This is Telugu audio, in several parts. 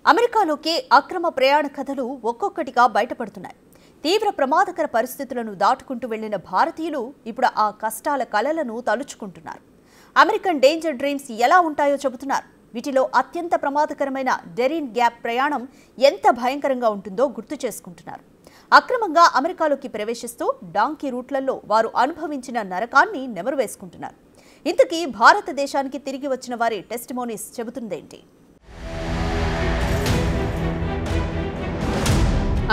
అమెరికాలోకి అక్రమ ప్రయాణ కథలు ఒక్కొక్కటిగా బయటపడుతున్నాయి. తీవ్ర ప్రమాదకర పరిస్థితులను దాటుకుంటూ వెళ్లిన భారతీయులు ఇప్పుడు ఆ కష్టాల కలలను తలుచుకుంటున్నారు. అమెరికన్ డేంజర్ డ్రీమ్స్ ఎలా ఉంటాయో చెబుతున్నారు. వీటిలో అత్యంత ప్రమాదకరమైన డెరిన్ గ్యాప్ ప్రయాణం ఎంత భయంకరంగా ఉంటుందో గుర్తు చేసుకుంటున్నారు. అక్రమంగా అమెరికాలోకి ప్రవేశిస్తూ డాంకీ రూట్లలో వారు అనుభవించిన నరకాన్ని నెమరు వేసుకుంటున్నారు. ఇంతకీ భారతదేశానికి తిరిగి వచ్చిన వారి టెస్టిమోనీస్ చెబుతుందేంటి?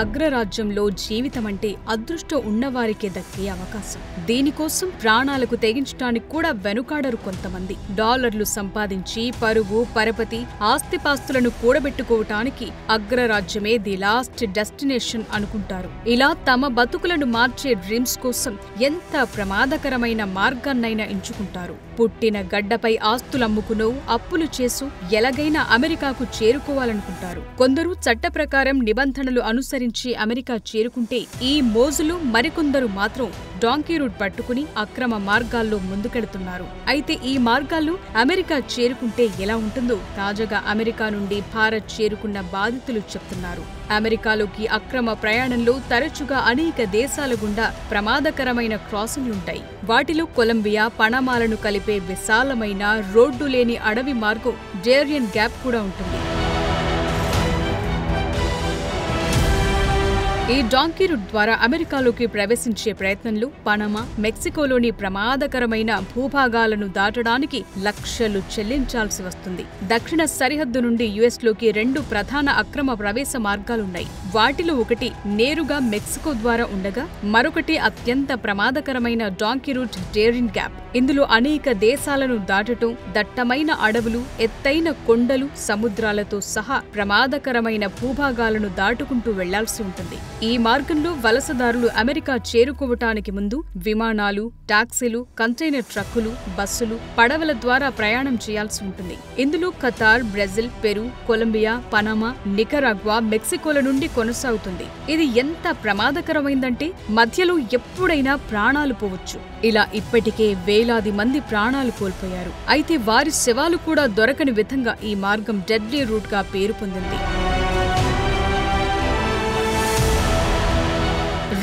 అగ్రరాజ్యంలో జీవితం అంటే అదృష్టం ఉన్నవారికే దక్కే అవకాశం. దీనికోసం ప్రాణాలకు తెగించడానికి కూడా వెనుకాడరు కొంతమంది. డాలర్లు సంపాదించి పరువు పరపతి ఆస్తిపాస్తులను కూడబెట్టుకోవటానికి అగ్రరాజ్యమే ది లాస్ట్ డెస్టినేషన్ అనుకుంటారు. ఇలా తమ బతుకులను మార్చే డ్రీమ్స్ కోసం ఎంత ప్రమాదకరమైన మార్గాన్నైనా ఎంచుకుంటారు. పుట్టిన గడ్డపై ఆస్తులమ్ముకునో అప్పులు చేసు ఎలాగైనా అమెరికాకు చేరుకోవాలనుకుంటారు. కొందరు చట్ట ప్రకారం నిబంధనలు అనుసరించి అమెరికా చేరుకుంటే ఈ మోజులు, మరికొందరు మాత్రం డాంకీ రూట్ పట్టుకుని అక్రమ మార్గాల్లో ముందుకెడుతున్నారు. అయితే ఈ మార్గాల్లో అమెరికా చేరుకుంటే ఎలా ఉంటుందో తాజాగా అమెరికా నుండి భారత్ చేరుకున్న బాధితులు చెప్తున్నారు. అమెరికాలోకి అక్రమ ప్రయాణంలో తరచుగా అనేక దేశాల గుండా ప్రమాదకరమైన క్రాసింగ్లుంటాయి. వాటిలో కొలంబియా, పనామాలను కలిపే విశాలమైన రోడ్డు లేని అడవి మార్గం డేరియన్ గ్యాప్ కూడా ఉంటుంది. ఈ డాంకీ రూట్ ద్వారా అమెరికాలోకి ప్రవేశించే ప్రయత్నంలో పనామా, మెక్సికోలోని ప్రమాదకరమైన భూభాగాలను దాటడానికి లక్షలు చెల్లించాల్సి వస్తుంది. దక్షిణ సరిహద్దు నుండి యుఎస్లోకి 2 ప్రధాన అక్రమ ప్రవేశ మార్గాలున్నాయి. వాటిలో ఒకటి నేరుగా మెక్సికో ద్వారా ఉండగా మరొకటి అత్యంత ప్రమాదకరమైన డాంకీ రూట్ డేరియన్ గ్యాప్. ఇందులో అనేక దేశాలను దాటటం, దట్టమైన అడవులు, ఎత్తైన కొండలు, సముద్రాలతో సహా ప్రమాదకరమైన భూభాగాలను దాటుకుంటూ వెళ్లాల్సి ఉంటుంది. ఈ మార్గంలో వలసదారులు అమెరికా చేరుకోవటానికి ముందు విమానాలు, టాక్సీలు, కంటైనర్ ట్రక్కులు, బస్సులు, పడవల ద్వారా ప్రయాణం చేయాల్సి ఉంటుంది. ఇందులో Qatar, Brazil, Peru, Colombia, Panama, Nicaragua, మెక్సికోల నుండి కొనసాగుతుంది. ఇది ఎంత ప్రమాదకరమైందంటే మధ్యలో ఎప్పుడైనా ప్రాణాలు పోవచ్చు. ఇలా ఇప్పటికే వేలాది మంది ప్రాణాలు కోల్పోయారు. అయితే వారి శవాలు కూడా దొరకని విధంగా ఈ మార్గం డెడ్లీ రూట్ గా పేరు పొందింది.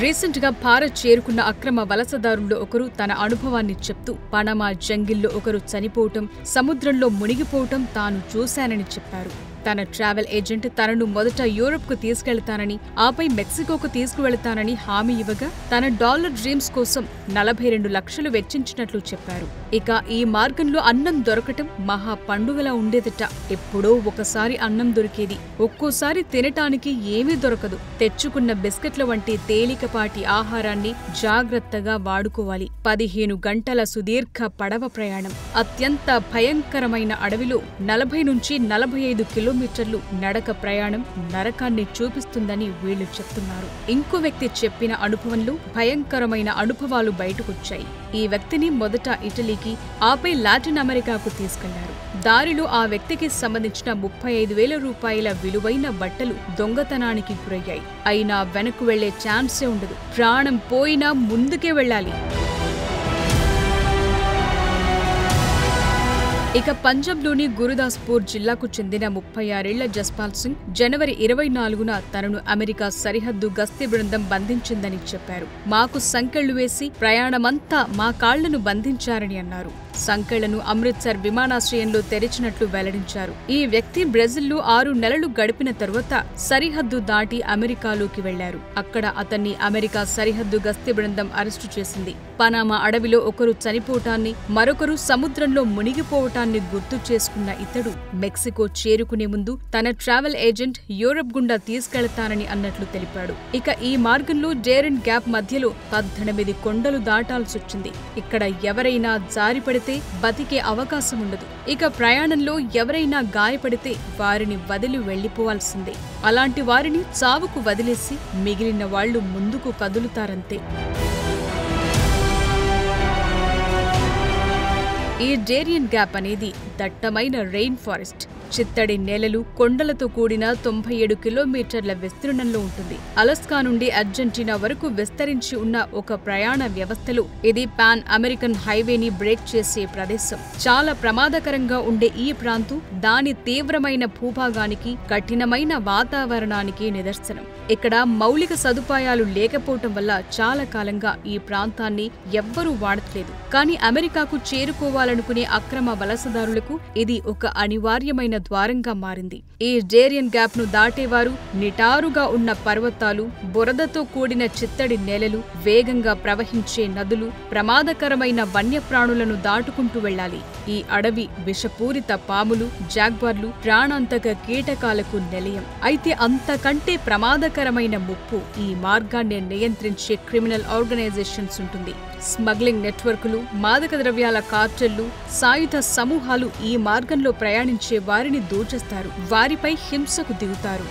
రీసెంట్ గా భారత్ చేరుకున్న అక్రమ వలసదారుల్లో ఒకరు తన అనుభవాన్ని చెప్తూ పనామా జంగిల్లో ఒకరు చనిపోవటం, సముద్రంలో మునిగిపోవటం తాను చూశానని చెప్పారు. తన ట్రావెల్ ఏజెంట్ తనను మొదట యూరప్కు తీసుకెళ్తానని, ఆపై మెక్సికోకు తీసుకువెళతానని హామీ ఇవ్వగా తన డాలర్ డ్రీమ్స్ కోసం 42 లక్షలు వెచ్చించినట్లు చెప్పారు. ఇక ఈ మార్గంలో అన్నం దొరకటం మహా పండుగలా ఉండేదట. ఎప్పుడో ఒకసారి అన్నం దొరికేది. ఒక్కోసారి తినటానికి ఏమీ దొరకదు. తెచ్చుకున్న బిస్కెట్ల వంటి తేలికపాటి ఆహారాన్ని జాగ్రత్తగా వాడుకోవాలి. 15 గంటల సుదీర్ఘ పడవ ప్రయాణం, అత్యంత భయంకరమైన అడవిలో 40 నుంచి 45 కిలోమీటర్లు నడక ప్రయాణం నరకాన్ని చూపిస్తుందని వీళ్లు చెప్తున్నారు. ఇంకో వ్యక్తి చెప్పిన అనుభవంలో భయంకరమైన అనుభవాలు బయటకొచ్చాయి. ఈ వ్యక్తిని మొదట ఇటలీకి, ఆపై లాటిన్ అమెరికాకు తీసుకెళ్లారు. దారిలో ఆ వ్యక్తికి సంబంధించిన 35,000 రూపాయల విలువైన బట్టలు దొంగతనానికి గురయ్యాయి. అయినా వెనక్కు వెళ్లే ఛాన్సే ఉండదు. ప్రాణం పోయినా ముందుకే వెళ్లాలి. ఇక పంజాబ్లోని గురుదాస్పూర్ జిల్లాకు చెందిన 36 ఏళ్ల జస్పాల్ సింగ్ జనవరి 24న తనను అమెరికా సరిహద్దు గస్తీ బృందం బంధించిందని చెప్పారు. మాకు సంకెళ్లు వేసి ప్రయాణమంతా మా కాళ్లను బంధించారని అన్నారు. సంకెళ్లను అమృత్సర్ విమానాశ్రయంలో తెరిచినట్లు వెల్లడించారు. ఈ వ్యక్తి బ్రెజిల్లో 6 నెలలు గడిపిన తరువాత సరిహద్దు దాటి అమెరికాలోకి వెళ్లారు. అక్కడ అతన్ని అమెరికా సరిహద్దు గస్తీ బృందం అరెస్టు చేసింది. పనామా అడవిలో ఒకరు చనిపోవటాన్ని, మరొకరు సముద్రంలో మునిగిపోవటాన్ని గుర్తు చేసుకున్న ఇతడు మెక్సికో చేరుకునే ముందు తన ట్రావెల్ ఏజెంట్ యూరప్ గుండా తీసుకెళతానని అన్నట్లు తెలిపాడు. ఇక ఈ మార్గంలో డేరియన్ గ్యాప్ మధ్యలో 18 కొండలు దాటాల్సొచ్చింది. ఇక్కడ ఎవరైనా జారిపడితే బతికే అవకాశం ఉండదు. ఇక ప్రయాణంలో ఎవరైనా గాయపడితే వారిని వదిలి వెళ్లిపోవాల్సిందే. అలాంటి వారిని చావుకు వదిలేసి మిగిలిన వాళ్లు ముందుకు కదులుతారంతే. ఈ డేరియన్ గ్యాప్ అనేది దట్టమైన రెయిన్ ఫారెస్ట్. చిత్తడి నేలలు, కొండలతో కూడిన 97 కిలోమీటర్ల విస్తీర్ణంలో ఉంటుంది. అలస్కా నుండి అర్జెంటీనా వరకు విస్తరించి ఉన్న ఒక ప్రయాణ వ్యవస్థలో ఇది పాన్ అమెరికన్ హైవేని బ్రేక్ చేసే ప్రదేశం. చాలా ప్రమాదకరంగా ఉండే ఈ ప్రాంతం దాని తీవ్రమైన భూభాగానికి, కఠినమైన వాతావరణానికి నిదర్శనం. ఇక్కడ మౌలిక సదుపాయాలు లేకపోవటం వల్ల చాలా కాలంగా ఈ ప్రాంతాన్ని ఎవ్వరూ వాడట్లేదు. కానీ అమెరికాకు చేరుకోవాలనుకునే అక్రమ వలసదారులకు ఇది ఒక అనివార్యమైన ద్వారంగా మారింది. ఈ డేరియన్ గ్యాప్ ను దాటేవారు నిటారుగా ఉన్న పర్వతాలు, బురదతో కూడిన చిత్తడి నేలలు, వేగంగా ప్రవహించే నదులు, ప్రమాదకరమైన వన్యప్రాణులను దాటుకుంటూ వెళ్లాలి. ఈ అడవి విషపూరిత పాములు, జాగ్వార్లు, ప్రాణాంతక కీటకాలకు నిలయం. అయితే అంతకంటే ప్రమాదకరమైన ముప్పు ఈ మార్గాన్ని నియంత్రించే క్రిమినల్ ఆర్గనైజేషన్స్ ఉంటుంది. స్మగ్లింగ్ నెట్వర్కులు, మాదక ద్రవ్యాల కార్టెళ్లు, సాయుధ సమూహాలు ఈ మార్గంలో ప్రయాణించే వారిని దోచేస్తారు, వారిపై హింసకు దిగుతారు.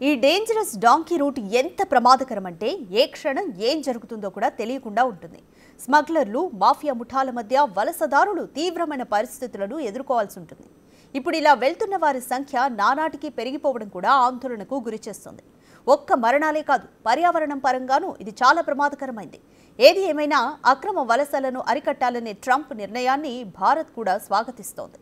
ఈ డేంజరస్ డాంకీ రూట్ ఎంత ప్రమాదకరమంటే ఏ క్షణం ఏం జరుగుతుందో కూడా తెలియకుండా ఉంటుంది. స్మగ్లర్లు, మాఫియా ముఠాల మధ్య వలసదారులు తీవ్రమైన పరిస్థితులను ఎదుర్కోవాల్సి ఉంటుంది. ఇప్పుడు ఇలా వెళ్తున్న వారి సంఖ్య నానాటికి పెరిగిపోవడం కూడా ఆందోళనకు గురిచేస్తుంది. ఒక్క మరణాలే కాదు, పర్యావరణం పరంగానూ ఇది చాలా ప్రమాదకరమైంది. ఏది ఏమైనా అక్రమ వలసలను అరికట్టాలనే ట్రంప్ నిర్ణయాన్ని భారత్ కూడా స్వాగతిస్తోంది.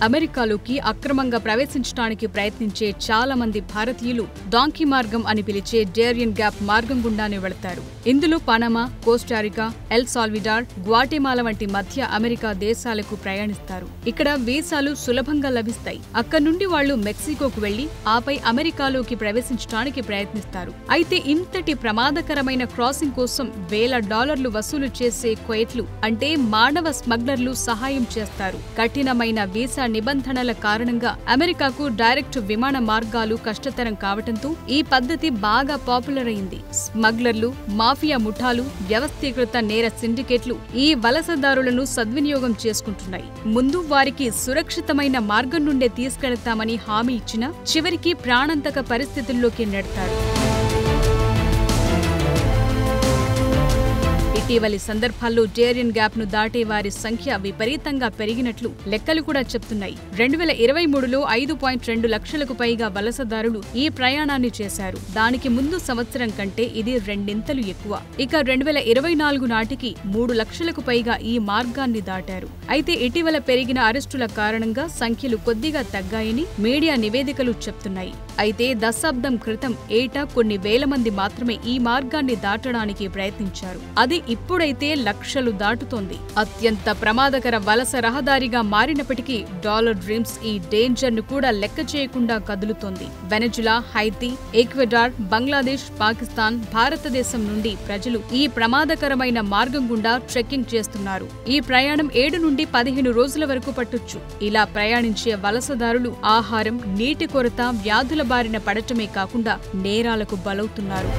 అమెరికాలోకి అక్రమంగా ప్రవేశించడానికి ప్రయత్నించే చాలా మంది భారతీయులు డాంకీ మార్గం అని పిలిచే డేరియన్ గ్యాప్ మార్గం గుండానే వెళతారు. ఇందులో Panama, Costa Rica, L Salvador, Guatemala వంటి మధ్య అమెరికా దేశాలకు ప్రయాణిస్తారు. ఇక్కడ వీసాలు సులభంగా లభిస్తాయి. అక్కడి నుండి వాళ్లు మెక్సికోకు వెళ్లి ఆపై అమెరికాలోకి ప్రవేశించడానికి ప్రయత్నిస్తారు. అయితే ఇంతటి ప్రమాదకరమైన క్రాసింగ్ కోసం $1,000 వసూలు చేసే క్వైట్లు అంటే మానవ స్మగ్లర్లు సహాయం చేస్తారు. కఠినమైన వీసా నిబంధనల కారణంగా అమెరికాకు డైరెక్ట్ విమాన మార్గాలు కష్టతరం కావటంతో ఈ పద్ధతి బాగా పాపులర్ అయింది. స్మగ్లర్లు, మాఫియా ముఠాలు, వ్యవస్థీకృత నేర సిండికేట్లు ఈ వలసదారులను సద్వినియోగం చేసుకుంటున్నాయి. ముందు వారికి సురక్షితమైన మార్గం నుండే తీసుకెళ్తామని హామీ ఇచ్చినా చివరికి ప్రాణాంతక పరిస్థితుల్లోకి నెడతారు. ఇటీవలి సందర్భాల్లో డేరియన్ గ్యాప్ ను దాటే వారి సంఖ్య విపరీతంగా పెరిగినట్లు లెక్కలు కూడా చెప్తున్నాయి. 2023లో 5.2 లక్షలకు పైగా వలసదారులు ఈ ప్రయాణాన్ని చేశారు. దానికి ముందు సంవత్సరం కంటే ఇది రెండింతలు ఎక్కువ. ఇక 2024 నాటికి 3 లక్షలకు పైగా ఈ మార్గాన్ని దాటారు. అయితే ఇటీవల పెరిగిన అరెస్టుల కారణంగా సంఖ్యలు కొద్దిగా తగ్గాయని మీడియా నివేదికలు చెప్తున్నాయి. అయితే దశాబ్దం క్రితం ఏటా కొన్ని వేల మంది మాత్రమే ఈ మార్గాన్ని దాటడానికి ప్రయత్నించారు. అది ఇప్పుడైతే లక్షలు దాటుతోంది. అత్యంత ప్రమాదకర వలస రహదారిగా మారినప్పటికీ డాలర్ డ్రీమ్స్ ఈ డేంజర్ ను కూడా లెక్క చేయకుండా కదులుతోంది. వెనజులా, హైతీ, ఈక్వెడార్, బంగ్లాదేశ్, పాకిస్తాన్, భారతదేశం నుండి ప్రజలు ఈ ప్రమాదకరమైన మార్గం గుండా ట్రెక్కింగ్ చేస్తున్నారు. ఈ ప్రయాణం 7 నుండి 15 రోజుల వరకు పట్టొచ్చు. ఇలా ప్రయాణించే వలసదారులు ఆహారం, నీటి కొరత, వ్యాధుల బారిన పడటమే కాకుండా నేరాలకు బలవుతున్నారు.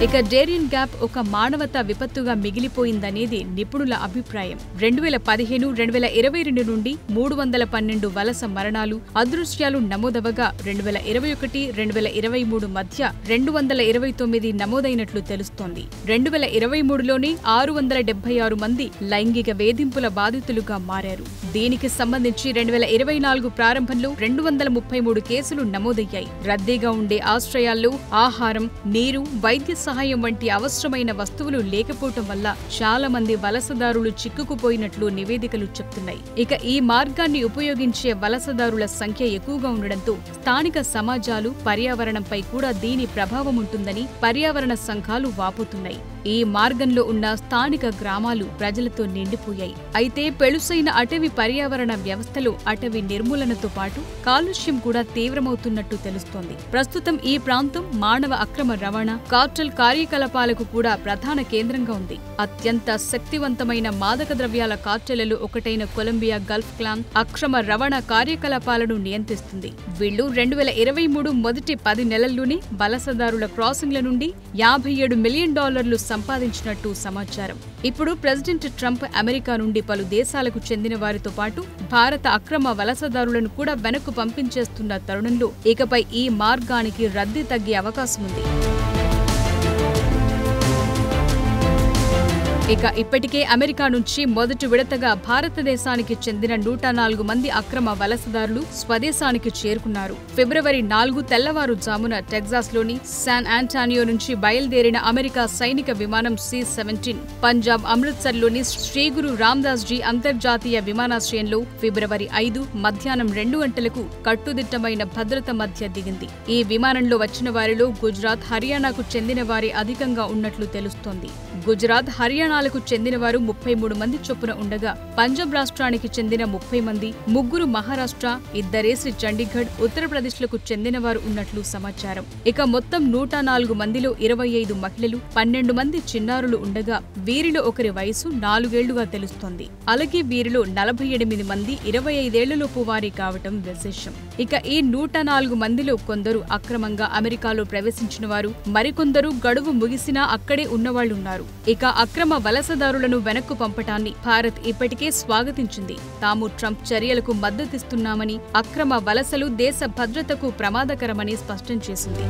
ఇక డేరియన్ గ్యాప్ ఒక మానవతా విపత్తుగా మిగిలిపోయిందనేది నిపుణుల అభిప్రాయం. 2015-2022 నుండి 312 వలస మరణాలు, అదృశ్యాలు నమోదవగా 2021-2023 మధ్య 229 నమోదైనట్లు తెలుస్తోంది. 2023లోనే 676 మంది లైంగిక వేధింపుల బాధితులుగా మారారు. దీనికి సంబంధించి 2024 ప్రారంభంలో 233 కేసులు నమోదయ్యాయి. రద్దీగా ఉండే ఆశ్రయాల్లో ఆహారం, నీరు, వైద్య సహాయం వంటి అవసరమైన వస్తువులు లేకపోవటం వల్ల చాలా మంది వలసదారులు చిక్కుకుపోయినట్లు నివేదికలు చెప్తున్నాయి. ఇక ఈ మార్గాన్ని ఉపయోగించే వలసదారుల సంఖ్య ఎక్కువగా ఉండడంతో స్థానిక సమాజాలు, పర్యావరణంపై కూడా దీని ప్రభావం ఉంటుందని పర్యావరణ సంఘాలు వాపోతున్నాయి. ఈ మార్గంలో ఉన్న స్థానిక గ్రామాలు ప్రజలతో నిండిపోయాయి. అయితే పెళుసైన అటవీ పర్యావరణ వ్యవస్థలో అటవీ నిర్మూలనతో పాటు కాలుష్యం కూడా తీవ్రమవుతున్నట్టు తెలుస్తోంది. ప్రస్తుతం ఈ ప్రాంతం మానవ అక్రమ రవాణా, కార్టెల్ కార్యకలాపాలకు కూడా ప్రధాన కేంద్రంగా ఉంది. అత్యంత శక్తివంతమైన మాదక ద్రవ్యాల కార్టెళ్లలో ఒకటైన కొలంబియా గల్ఫ్ క్లాన్ అక్రమ రవాణా కార్యకలాపాలను నియంత్రిస్తుంది. వీళ్లు 2023 మొదటి 10 నెలల్లోనే వలసదారుల క్రాసింగ్ల నుండి $57 మిలియన్ సంపాదించినట్టు సమాచారం. ఇప్పుడు ప్రెసిడెంట్ ట్రంప్ అమెరికా నుండి పలు దేశాలకు చెందిన వారితో పాటు భారత అక్రమ వలసదారులను కూడా వెనక్కు పంపించేస్తున్న తరుణంలో ఇకపై ఈ మార్గానికి రద్దీ తగ్గే అవకాశముంది. ఇక ఇప్పటికే అమెరికా నుంచి మొదటి విడతగా భారతదేశానికి చెందిన 104 మంది అక్రమ వలసదారులు స్వదేశానికి చేరుకున్నారు. ఫిబ్రవరి 4 తెల్లవారుజామున టెక్సాస్లోని శాన్ ఆంటోనియో నుంచి బయలుదేరిన అమెరికా సైనిక విమానం C-17 పంజాబ్ అమృత్సర్లోని శ్రీ గురు రామదాస్ జీ అంతర్జాతీయ విమానాశ్రయంలో ఫిబ్రవరి 5 మధ్యాహ్నం 2 గంటలకు కట్టుదిట్టమైన భద్రత మధ్య దిగింది. ఈ విమానంలో వచ్చిన వారిలో గుజరాత్, హర్యానాకు చెందిన వారే అధికంగా ఉన్నట్లు తెలుస్తోంది. గుజరాత్, హర్యానాలకు చెందిన వారు 33 మంది చొప్పున ఉండగా పంజాబ్ రాష్ట్రానికి చెందిన 30 మంది, 3 మహారాష్ట్ర, 2 చండీగఢ్, ఉత్తరప్రదేశ్లకు చెందిన వారు ఉన్నట్లు సమాచారం. ఇక మొత్తం 104 మందిలో 25 మహిళలు, 12 మంది చిన్నారులు ఉండగా వీరిలో ఒకరి వయసు 4 ఏళ్లుగా తెలుస్తోంది. అలాగే వీరిలో 48 మంది 25 ఏళ్లలోపు వారి కావటం విశేషం. ఇక ఈ 104 మందిలో కొందరు అక్రమంగా అమెరికాలో ప్రవేశించిన వారు, మరికొందరు గడువు ముగిసినా అక్కడే ఉన్నవాళ్లున్నారు. ఇక అక్రమ వలసదారులను వెనక్కు పంపటాన్ని భారత్ ఇప్పటికే స్వాగతించింది. తాము ట్రంప్ చర్యలకు మద్దతిస్తున్నామని, అక్రమ వలసలు దేశ భద్రతకు ప్రమాదకరమని స్పష్టం చేసింది.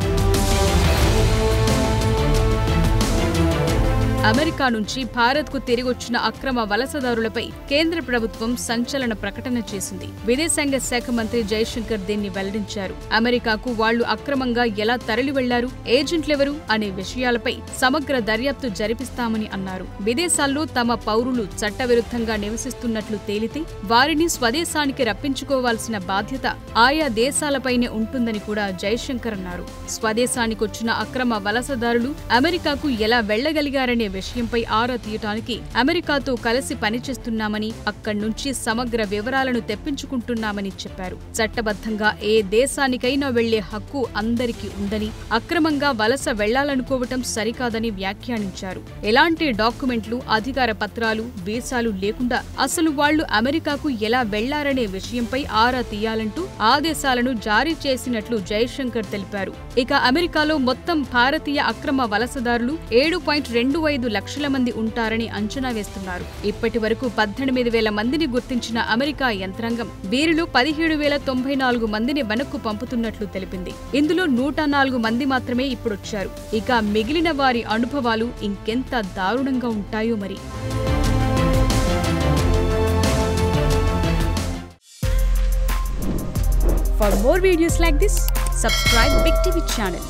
అమెరికా నుంచి భారత్కు తిరిగొచ్చిన అక్రమ వలసదారులపై కేంద్ర ప్రభుత్వం సంచలన ప్రకటన చేసింది. విదేశాంగ శాఖ మంత్రి జైశంకర్ దీన్ని వెల్లడించారు. అమెరికాకు వాళ్లు అక్రమంగా ఎలా తరలి వెళ్లారు, ఏజెంట్లెవరు అనే విషయాలపై సమగ్ర దర్యాప్తు జరిపిస్తామని అన్నారు. విదేశాల్లో తమ పౌరులు చట్టవిరుద్ధంగా నివసిస్తున్నట్లు తేలితే వారిని స్వదేశానికి రప్పించుకోవాల్సిన బాధ్యత ఆయా దేశాలపైనే ఉంటుందని కూడా జైశంకర్ అన్నారు. స్వదేశానికొచ్చిన అక్రమ వలసదారులు అమెరికాకు ఎలా వెళ్లగలిగారనే విషయంపై ఆరా తీయటానికి అమెరికాతో కలిసి పనిచేస్తున్నామని, అక్కడి నుంచి సమగ్ర వివరాలను తెప్పించుకుంటున్నామని చెప్పారు. చట్టబద్ధంగా ఏ దేశానికైనా వెళ్లే హక్కు అందరికీ ఉందని, అక్రమంగా వలస వెళ్లాలనుకోవటం సరికాదని వ్యాఖ్యానించారు. ఎలాంటి డాక్యుమెంట్లు, అధికార పత్రాలు, వీసాలు లేకుండా అసలు వాళ్లు అమెరికాకు ఎలా వెళ్లారనే విషయంపై ఆరా తీయాలంటూ ఆదేశాలను జారీ చేసినట్లు జైశంకర్ తెలిపారు. ఇక అమెరికాలో మొత్తం భారతీయ అక్రమ వలసదారులు 7.25 లక్షల మంది ఉంటారని అంచనా వేస్తున్నారు. ఇప్పటి వరకు 18,000 మందిని గుర్తించిన అమెరికా యంత్రాంగం వీరిలో 17,094 మందిని వెనక్కు పంపుతున్నట్లు తెలిపింది. ఇందులో 104 మంది మాత్రమే ఇప్పుడొచ్చారు. ఇక మిగిలిన వారి అనుభవాలు ఇంకెంత దారుణంగా ఉంటాయో మరి. For more videos like this, subscribe Big TV channel.